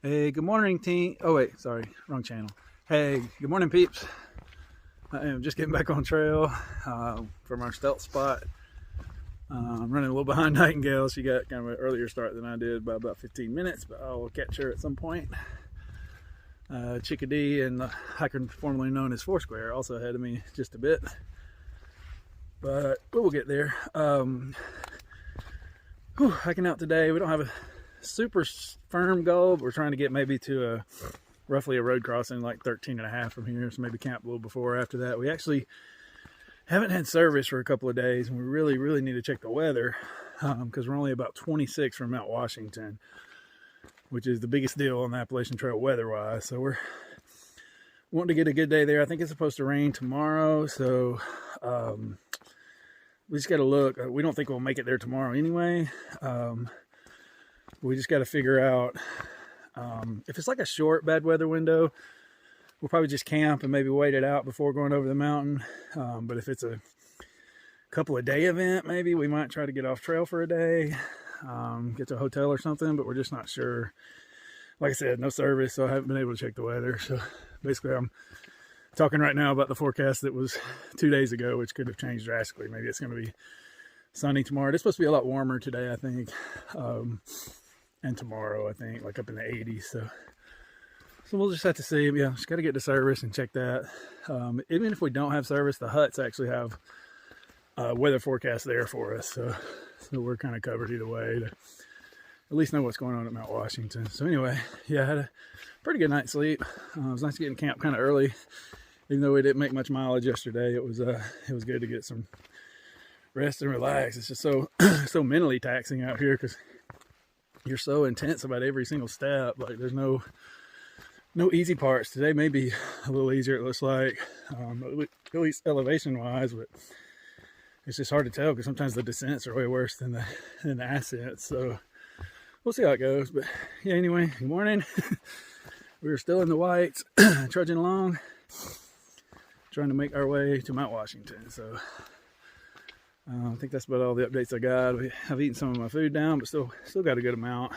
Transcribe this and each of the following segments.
Hey, good morning, team. Oh, wait, sorry, wrong channel. Hey, good morning, peeps. I am just getting back on trail from our stealth spot. I'm running a little behind Nightingale. She got kind of an earlier start than I did by about 15 minutes, but I'll catch her at some point. Chickadee and the hiker formerly known as Foursquare also ahead of me just a bit, but we'll get there. Hiking out today. We don't have a super firm goal, but we're trying to get maybe to roughly a road crossing like 13.5 from here, so maybe camp a little before or after that. We actually haven't had service for a couple of days, and we really need to check the weather because we're only about 26 from Mount Washington, which is the biggest deal on the Appalachian Trail weather-wise. So we're wanting to get a good day there. I think it's supposed to rain tomorrow, so we just got to look. We don't think we'll make it there tomorrow anyway. We just got to figure out if it's like a short bad weather window, we'll probably just camp and maybe wait it out before going over the mountain. But if it's a couple of day event, maybe we might try to get off trail for a day, get to a hotel or something, but we're just not sure. Like I said, no service, so I haven't been able to check the weather. So basically I'm talking right now about the forecast that was 2 days ago, which could have changed drastically. Maybe it's going to be sunny tomorrow. It's supposed to be a lot warmer today, I think. And tomorrow, I think, like up in the 80s. So we'll just have to see. Yeah, just got to get to service and check that. Even if we don't have service, the huts actually have weather forecast there for us. So we're kind of covered either way to at least know what's going on at Mount Washington. So anyway, yeah, I had a pretty good night's sleep. It was nice to get in camp kind of early. Even though we didn't make much mileage yesterday, it was good to get some rest and relax. It's just so mentally taxing out here because you're so intense about every single step. Like there's no easy parts. Today may be a little easier, it looks like, at least elevation wise, but it's just hard to tell because sometimes the descents are way worse than the ascents. So we'll see how it goes. But yeah, anyway, good morning. We're still in the whites, trudging along, trying to make our way to Mount Washington. So I think that's about all the updates I got. I've eaten some of my food down, but still got a good amount.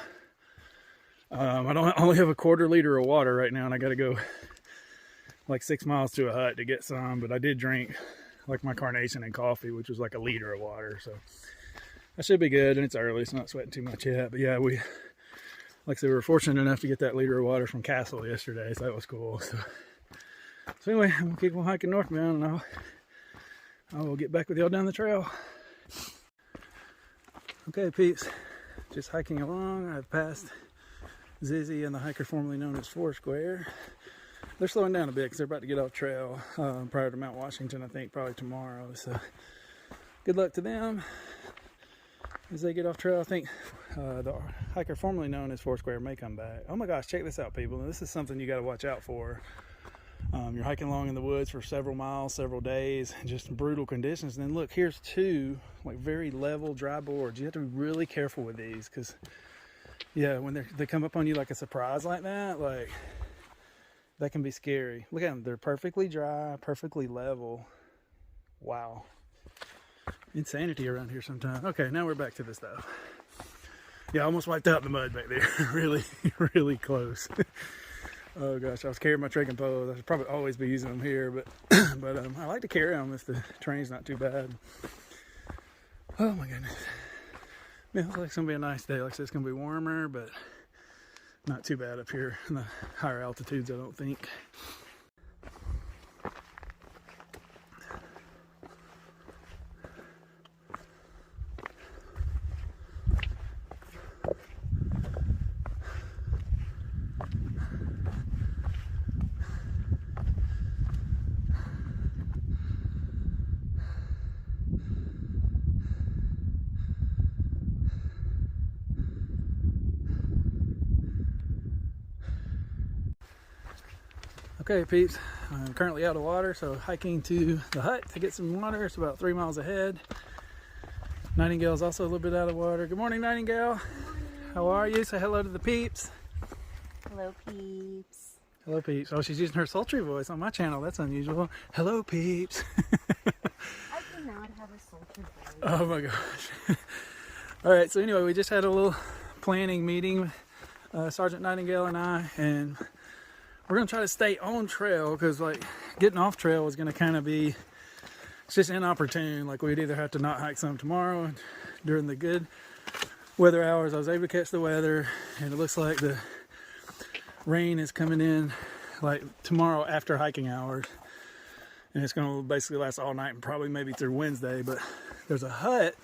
I only have a quarter liter of water right now, and I got to go like 6 miles to a hut to get some. But I did drink like my carnation and coffee, which was like a liter of water. So I should be good, and it's early, so I'm not sweating too much yet. But yeah, like I said, we were fortunate enough to get that liter of water from Castle yesterday, so that was cool. So anyway, I'm gonna keep on hiking northbound, and I will get back with y'all down the trail. Okay, peeps, just hiking along. I've passed Zizzy and the hiker formerly known as Foursquare. They're slowing down a bit because they're about to get off trail prior to Mount Washington, I think, probably tomorrow. So good luck to them as they get off trail. I think the hiker formerly known as Foursquare may come back. Oh my gosh, check this out, people. This is something you got to watch out for. You're hiking along in the woods for several miles, several days, just brutal conditions. And then look, here's two like very level dry boards. You have to be really careful with these because, yeah, when they come up on you like a surprise like that can be scary. Look at them. They're perfectly dry, perfectly level. Wow. Insanity around here sometimes. Okay, now we're back to the stuff. Yeah, I almost wiped out the mud back there. really close. Oh gosh, I was carrying my trekking poles. I should probably always be using them here, but I like to carry them if the terrain's not too bad. Oh my goodness. Yeah, looks like it's gonna be a nice day. Like I said, it's gonna be warmer, but not too bad up here in the higher altitudes, I don't think. Okay, peeps, I'm currently out of water, so hiking to the hut to get some water. It's about 3 miles ahead. Nightingale's also a little bit out of water. Good morning, Nightingale. Good morning. How are you? Say hello to the peeps. Hello, peeps. Hello, peeps. Oh, she's using her sultry voice on my channel. That's unusual. Hello, peeps. I do not have a sultry voice. Oh my gosh. All right, so anyway, we just had a little planning meeting Sergeant Nightingale and I, and we're gonna try to stay on trail because like getting off trail is gonna kind of be, it's just inopportune. Like we'd either have to not hike some tomorrow during the good weather hours. I was able to catch the weather, and it looks like the rain is coming in like tomorrow after hiking hours, and it's gonna basically last all night and probably maybe through Wednesday. But there's a hut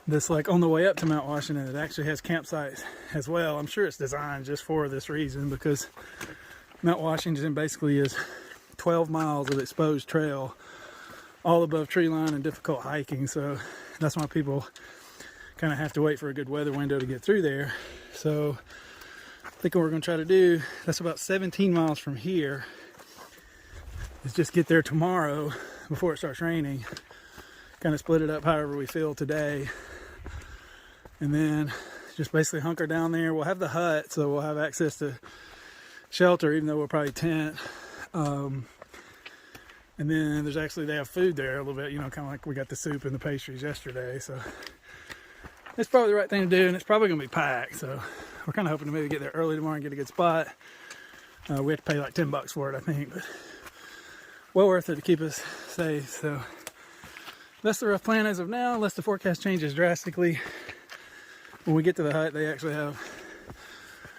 that's like on the way up to Mount Washington. It actually has campsites as well. I'm sure it's designed just for this reason, because Mount Washington basically is 12 miles of exposed trail, all above tree line and difficult hiking. So that's why people kind of have to wait for a good weather window to get through there. So I think what we're going to try to do, that's about 17 miles from here, is just get there tomorrow before it starts raining. Kind of split it up however we feel today. And then just basically hunker down there. We'll have the hut, so we'll have access to shelter, even though we'll probably tent. And then there's actually, they have food there a little bit, you know, kind of like we got the soup and the pastries yesterday. So it's probably the right thing to do, and it's probably going to be packed. So we're kind of hoping to maybe get there early tomorrow and get a good spot. We have to pay like $10 for it, I think, but well worth it to keep us safe. So that's the rough plan as of now, unless the forecast changes drastically. When we get to the hut, they actually have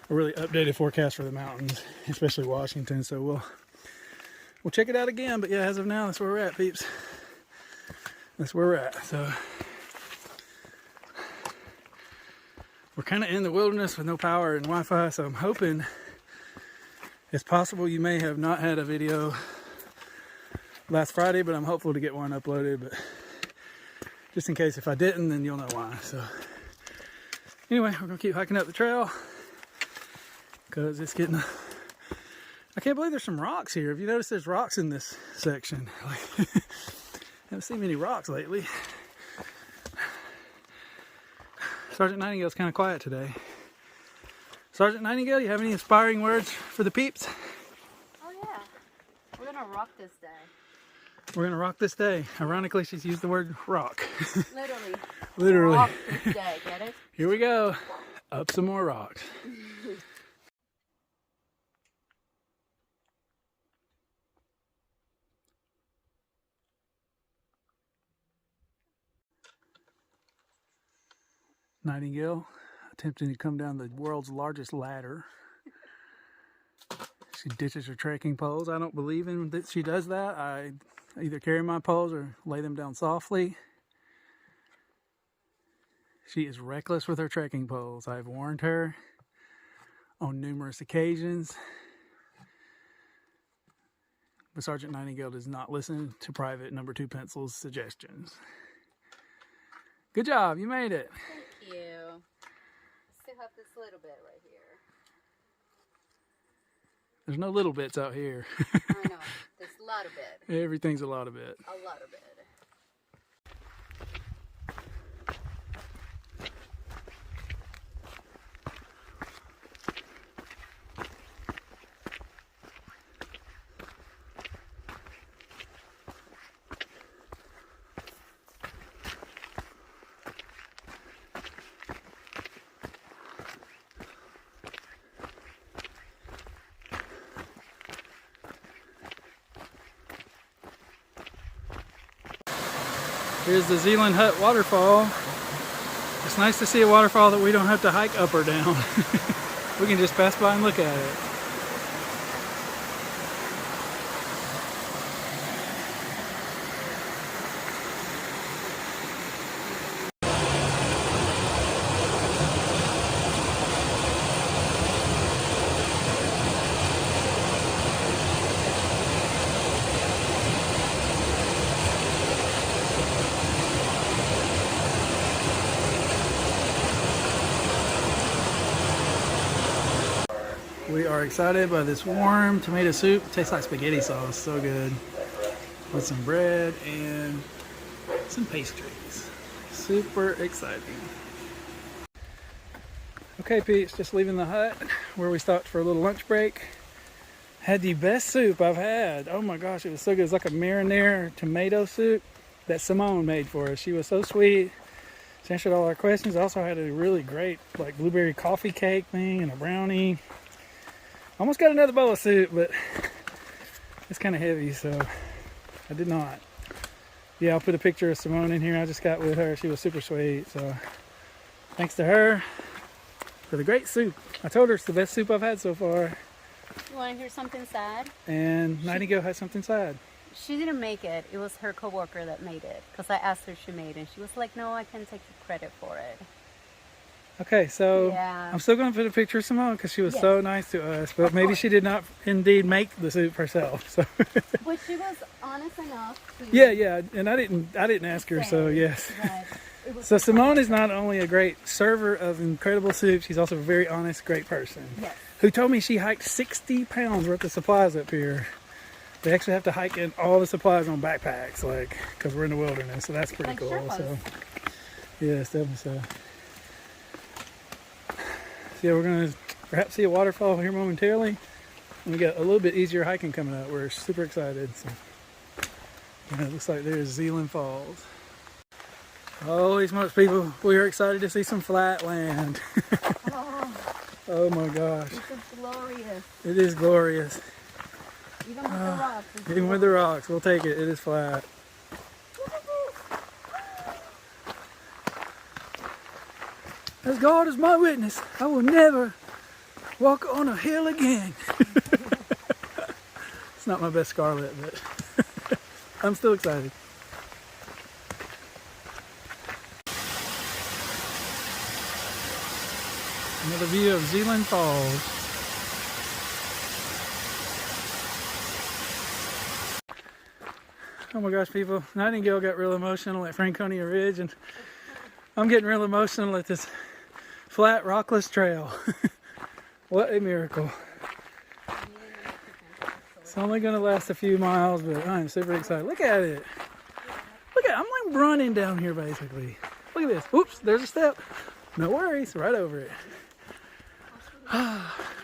a really updated forecast for the mountains, especially Washington. So we'll check it out again. But yeah, as of now, that's where we're at, peeps. That's where we're at. So we're kind of in the wilderness with no power and Wi-Fi. So I'm hoping it's possible you may have not had a video last Friday, but I'm hopeful to get one uploaded. But just in case if I didn't, then you'll know why. So anyway, we're gonna keep hiking up the trail because it's getting, I can't believe there's some rocks here. Have you noticed there's rocks in this section? Like, haven't seen many rocks lately. Sergeant Nightingale's kind of quiet today. Sergeant Nightingale, you have any inspiring words for the peeps? Oh yeah, we're gonna rock this day. We're gonna rock this day. Ironically, she's used the word rock. Literally. Literally. Rock this day, get it? Here we go. Up some more rocks. Nightingale attempting to come down the world's largest ladder. She ditches her trekking poles. I don't believe in that she does that. I either carry my poles or lay them down softly. She is reckless with her trekking poles. I've warned her on numerous occasions. But Sergeant Nightingale does not listen to Private Number 2 Pencil's suggestions. Good job, you made it. Thank you. Still have this little bit right here. There's no little bits out here. I know. There's a lot of it. Everything's a lot of it. A lot of it. Here's the Zealand Hut waterfall. It's nice to see a waterfall that we don't have to hike up or down. We can just pass by and look at it. We are excited by this warm tomato soup. It tastes like spaghetti sauce, so good. With some bread and some pastries. Super exciting. Okay, peeps, just leaving the hut where we stopped for a little lunch break. Had the best soup I've had. Oh my gosh, it was so good. It's like a marinara tomato soup that Simone made for us. She was so sweet. She answered all our questions. I also had a really great like blueberry coffee cake thing and a brownie. Almost got another bowl of soup, but it's kind of heavy, so I did not. Yeah, I'll put a picture of Simone in here. I just got with her. She was super sweet, so thanks to her for the great soup. I told her it's the best soup I've had so far. You want to hear something sad? And Nightingale had something sad. She didn't make it. It was her coworker that made it. Because I asked her if she made it. And she was like, no, I can't take the credit for it. Okay, so Yeah. I'm still going to put a picture of Simone because she was so nice to us. But maybe she did not indeed make the soup herself. So. But she was honest enough to Yeah, and I didn't ask her, so yes. So Simone is not only a great server of incredible soup, she's also a very honest, great person. Yes. Who told me she hiked 60 pounds worth of supplies up here. They actually have to hike in all the supplies on backpacks, like, because we're in the wilderness, so that's pretty cool. Sherpas. So, yes, definitely so. So yeah, we're going to perhaps see a waterfall here momentarily. And we got a little bit easier hiking coming up. We're super excited. So, yeah, it looks like there's Zealand Falls. Holy smokes, people. We are excited to see some flat land. Oh my gosh. This is glorious. It is glorious. Even with the rocks. Even with the rocks, we'll take it. It is flat. As God is my witness, I will never walk on a hill again. It's not my best Scarlet, but I'm still excited. Another view of Zealand Falls. Oh my gosh, people. Nightingale got real emotional at Franconia Ridge, and I'm getting real emotional at this flat, rockless trail. What a miracle. It's only going to last a few miles, but I'm super excited. Look at it. I'm like running down here, basically. Look at this. Oops, there's a step. No worries, right over it.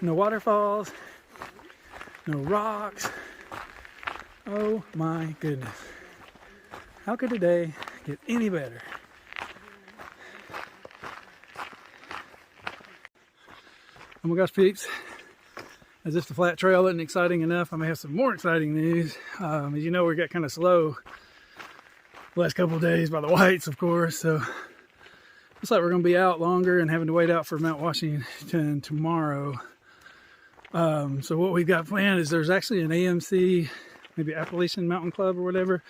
No waterfalls, no rocks. Oh my goodness. How could today get any better? Oh my gosh, peeps. As if the flat trail isn't exciting enough, I may have some more exciting news. As you know, we got kind of slow the last couple of days by the whites, of course. So looks like we're going to be out longer and having to wait out for Mount Washington tomorrow. So what we've got planned is there's actually an AMC, maybe Appalachian Mountain Club or whatever,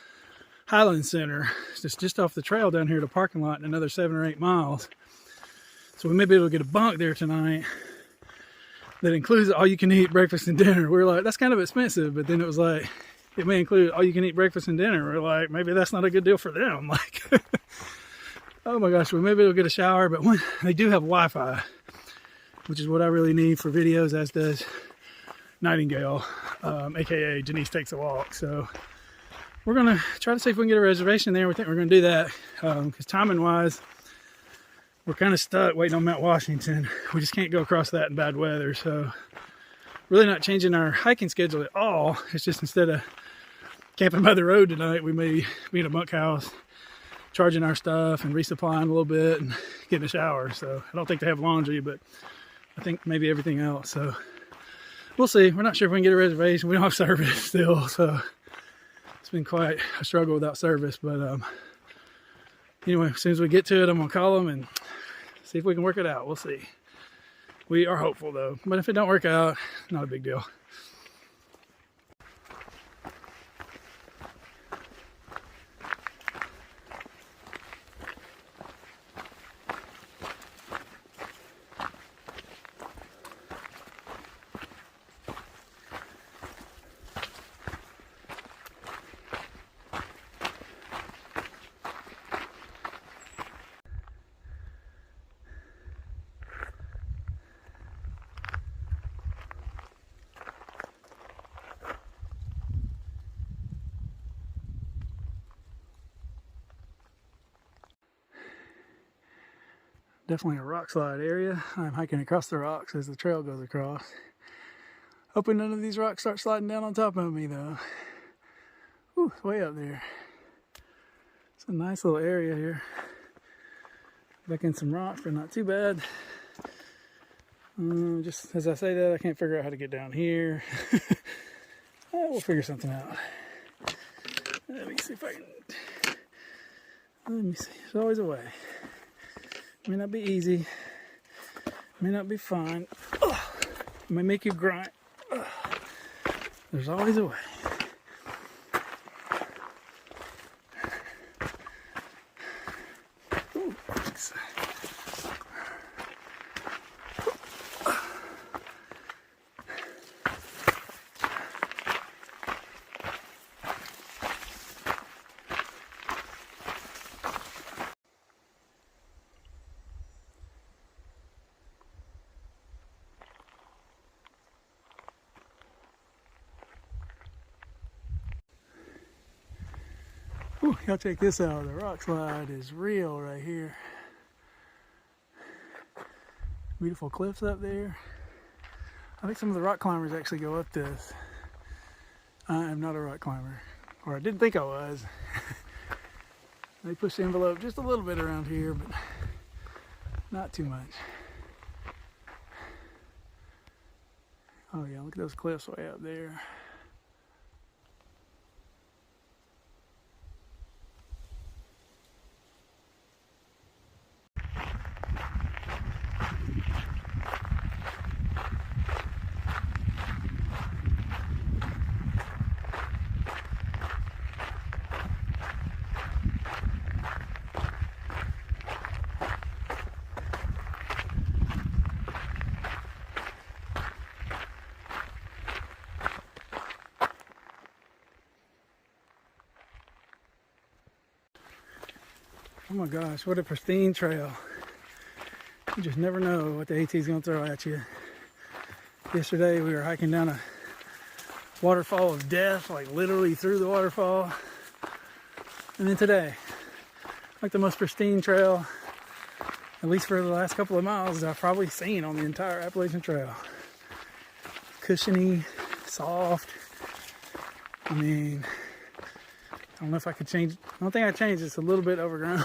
Highland Center. It's just off the trail down here to the parking lot in another 7 or 8 miles. So we may be able to get a bunk there tonight that includes all you can eat breakfast and dinner. We're like, that's kind of expensive, but then it was like, it may include all you can eat breakfast and dinner. We're like, maybe that's not a good deal for them. Like, oh my gosh, we may be able to get a shower, but they do have Wi-Fi, which is what I really need for videos, as does Nightingale, aka Janice Takes a Walk. So we're gonna try to see if we can get a reservation there. We think we're gonna do that because timing wise, we're kind of stuck waiting on Mount Washington. We just can't go across that in bad weather. So really not changing our hiking schedule at all. It's just instead of camping by the road tonight, we may be in a bunkhouse, charging our stuff and resupplying a little bit and getting a shower. So I don't think they have laundry, but I think maybe everything else. So we'll see. We're not sure if we can get a reservation. We don't have service still, so it's been quite a struggle without service. But anyway, as soon as we get to it, I'm gonna call them and see if we can work it out. We'll see. We are hopeful though, but if it don't work out, not a big deal. Definitely a rock slide area. I'm hiking across the rocks as the trail goes across. Hoping none of these rocks start sliding down on top of me though. Whew, it's way up there. It's a nice little area here. Back in some rocks, but not too bad. Just as I say that, I can't figure out how to get down here. We'll figure something out. Let me see if I can. Let me see. There's always a way. May not be easy. May not be fun. May make you grind. There's always a way. Ooh, thanks. Ooh, y'all check this out. The rock slide is real right here. Beautiful cliffs up there. I think some of the rock climbers actually go up this. I am not a rock climber, or I didn't think I was. They push the envelope just a little bit around here, but not too much. Oh yeah, look at those cliffs way up there. Oh my gosh, what a pristine trail. You just never know what the AT is going to throw at you. Yesterday we were hiking down a waterfall of death, like literally through the waterfall. And then today, like the most pristine trail, at least for the last couple of miles, that I've probably seen on the entire Appalachian Trail. Cushiony, soft. I mean, I don't know if I could change. I don't think I changed. It's a little bit overgrown.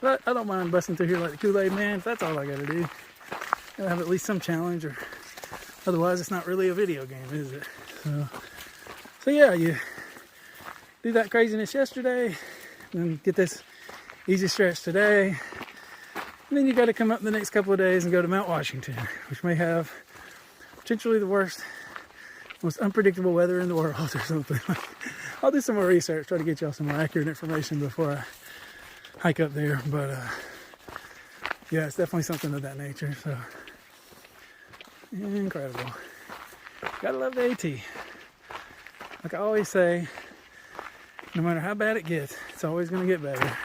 But I don't mind busting through here like the Kool-Aid man. If that's all I gotta do. Gotta have at least some challenge, or otherwise it's not really a video game, is it? So yeah, you do that craziness yesterday, and then get this easy stretch today. And then you gotta come up the next couple of days and go to Mount Washington, which may have potentially the worst, most unpredictable weather in the world or something. I'll do some more research, try to get y'all some more accurate information before I hike up there. But yeah, it's definitely something of that nature. So incredible. Gotta love the AT. Like I always say, no matter how bad it gets, it's always gonna get better.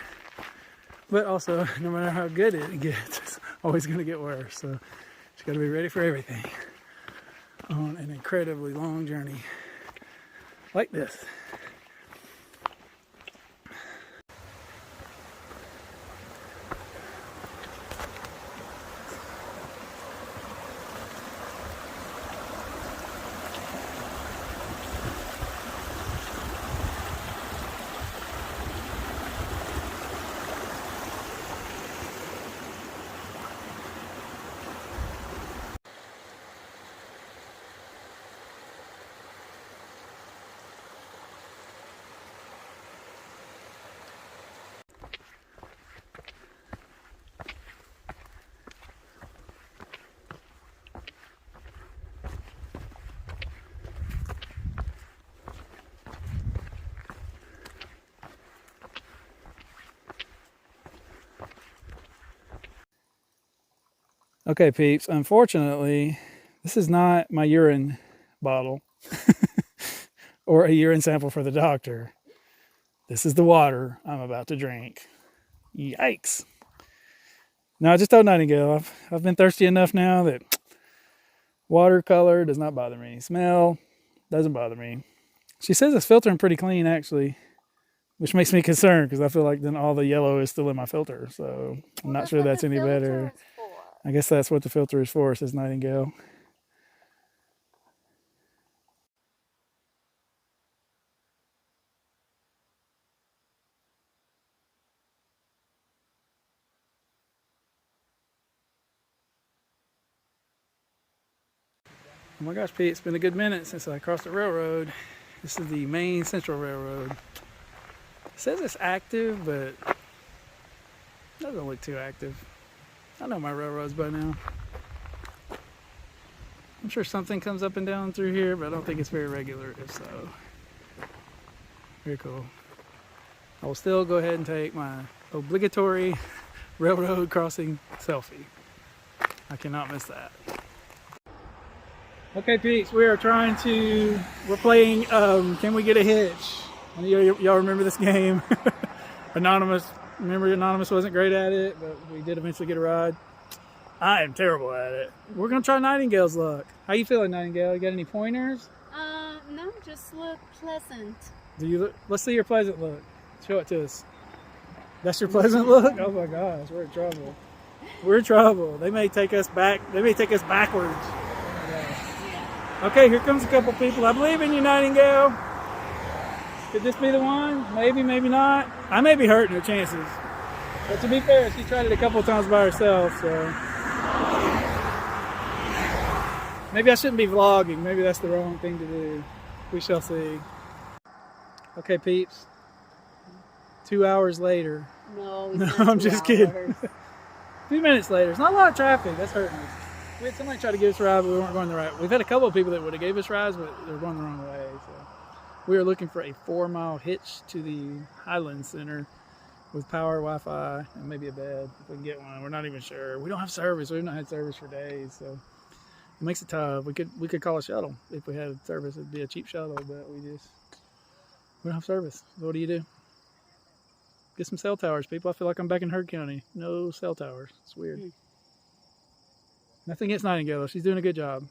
But also, no matter how good it gets, it's always gonna get worse. So just gotta be ready for everything on an incredibly long journey like this. Okay, peeps, unfortunately, this is not my urine bottle or a urine sample for the doctor. This is the water I'm about to drink. Yikes. No, I just told Nightingale, I've been thirsty enough now that watercolor does not bother me. Smell doesn't bother me. She says it's filtering pretty clean, actually, which makes me concerned because I feel like then all the yellow is still in my filter. So I'm not sure that's any better. I guess that's what the filter is for, says Nightingale. Oh my gosh, Pete, it's been a good minute since I crossed the railroad. This is the Maine Central Railroad. It says it's active, but it doesn't look too active. I know my railroads by now. I'm sure something comes up and down through here, but I don't think it's very regular, if so. Very cool. I will still go ahead and take my obligatory railroad crossing selfie. I cannot miss that. Okay, peeps, we're playing Can We Get a Hitch? Y'all remember this game? Anonymous, remember Anonymous wasn't great at it, but we did eventually get a ride. I am terrible at it. We're gonna try Nightingale's luck. How you feeling, Nightingale? You got any pointers? No, just look pleasant. Do you look? Let's see your pleasant look. Show it to us. That's your pleasant look? Oh my gosh, we're in trouble. We're in trouble. They may take us back. They may take us backwards. Yeah. Okay, here comes a couple people. I believe in you, Nightingale. Could this be the one? Maybe, maybe not. I may be hurting her chances. But to be fair, she tried it a couple of times by herself, so. Maybe I shouldn't be vlogging. Maybe that's the wrong thing to do. We shall see. Okay, peeps. 2 hours later. No, I'm just kidding. A few minutes later. It's not a lot of traffic. That's hurting us. We had somebody try to give us a ride, but we weren't going the right way. We've had a couple of people that would have gave us rides, but they were going the wrong way. So we are looking for a 4-mile hitch to the Highland Center with power, Wi-Fi, and maybe a bed if we can get one. We're not even sure. We don't have service. We've not had service for days, so it makes it tough. We could call a shuttle if we had service. It'd be a cheap shuttle, but we don't have service. So what do you do? Get some cell towers, people. I feel like I'm back in Heard County. No cell towers. It's weird. Nothing against Nightingale. She's doing a good job.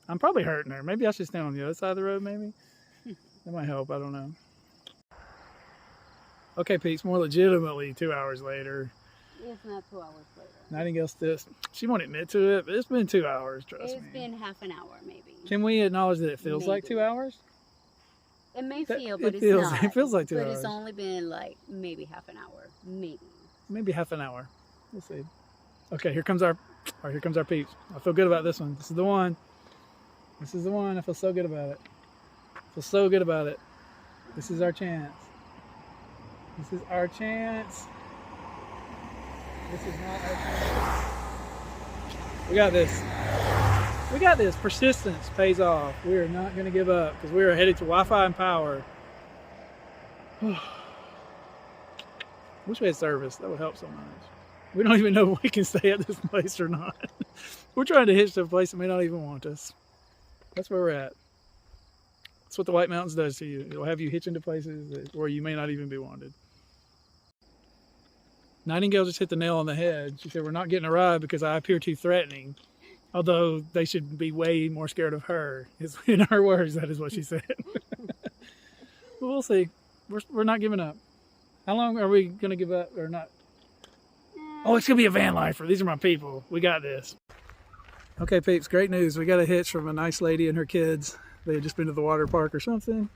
I'm probably hurting her. Maybe I should stand on the other side of the road, maybe. That might help. I don't know. Okay, Pete's more legitimately 2 hours later. It's not 2 hours later. Nightingale still, she won't admit to it, but it's been 2 hours, trust me. It's been half an hour, maybe. Can we acknowledge that it feels like 2 hours? It may feel, but it's not. It feels like 2 hours. But it's only been like maybe half an hour. Maybe. Maybe half an hour. We'll see. Okay, here comes our peeps. I feel good about this one. This is the one. This is the one. I feel so good about it. I feel so good about it. This is our chance. This is our chance. This is not our chance. We got this. We got this. Persistence pays off. We are not going to give up because we are headed to Wi-Fi and power. Wish we had service. That would help so much. We don't even know if we can stay at this place or not. We're trying to hitch to a place that may not even want us. That's where we're at. That's what the White Mountains does to you. It'll have you hitching to places where you may not even be wanted. Nightingale just hit the nail on the head. She said, we're not getting a ride because I appear too threatening. Although they should be way more scared of her. In her words, that is what she said. But we'll see. We're not giving up. How long are we going to give up or not? Oh, it's going to be a van lifer. These are my people. We got this. Okay, peeps, great news. We got a hitch from a nice lady and her kids. They had just been to the water park or something,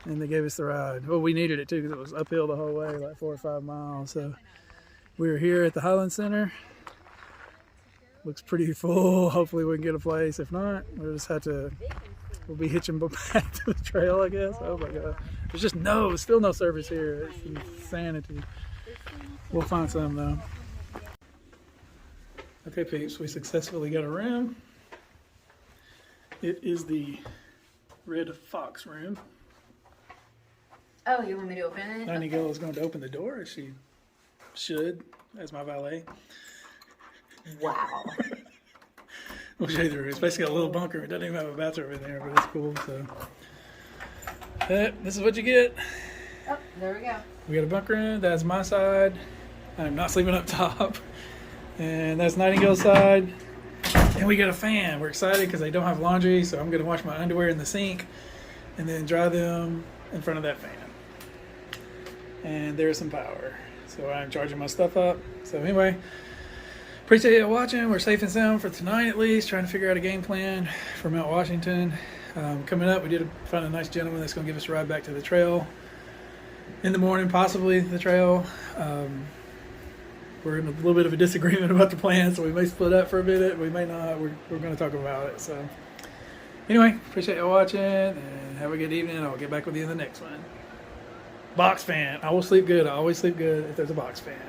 and they gave us the ride. Well, we needed it too because it was uphill the whole way, like 4 or 5 miles. So we were here at the Highland Center. Looks pretty full. Hopefully we can get a place. If not, we'll be hitching back to the trail, I guess. Oh my God. There's just still no service here. It's insanity. We'll find some though. Okay, peeps, we successfully got a room. It is the Red Fox room. Oh, you want me to open it? Nightingale is going to open the door as she should, as my valet. Wow. We'll show you the room. It's basically a little bunker. It doesn't even have a bathroom in there, but it's cool. So, this is what you get. Oh, there we go. We got a bunk room. That's my side. I'm not sleeping up top. And that's Nightingale's side. And we got a fan. We're excited because they don't have laundry, so I'm going to wash my underwear in the sink and then dry them in front of that fan. And there's some power. So I'm charging my stuff up. So anyway, appreciate you watching. We're safe and sound for tonight at least. Trying to figure out a game plan for Mount Washington. Coming up, we did find a nice gentleman that's going to give us a ride back to the trail in the morning, possibly the trail. We're in a little bit of a disagreement about the plan, so we may split up for a minute. We may not. We're going to talk about it. So Anyway, appreciate you watching, and have a good evening. I'll get back with you in the next one. Box fan. I will sleep good. I always sleep good if there's a box fan.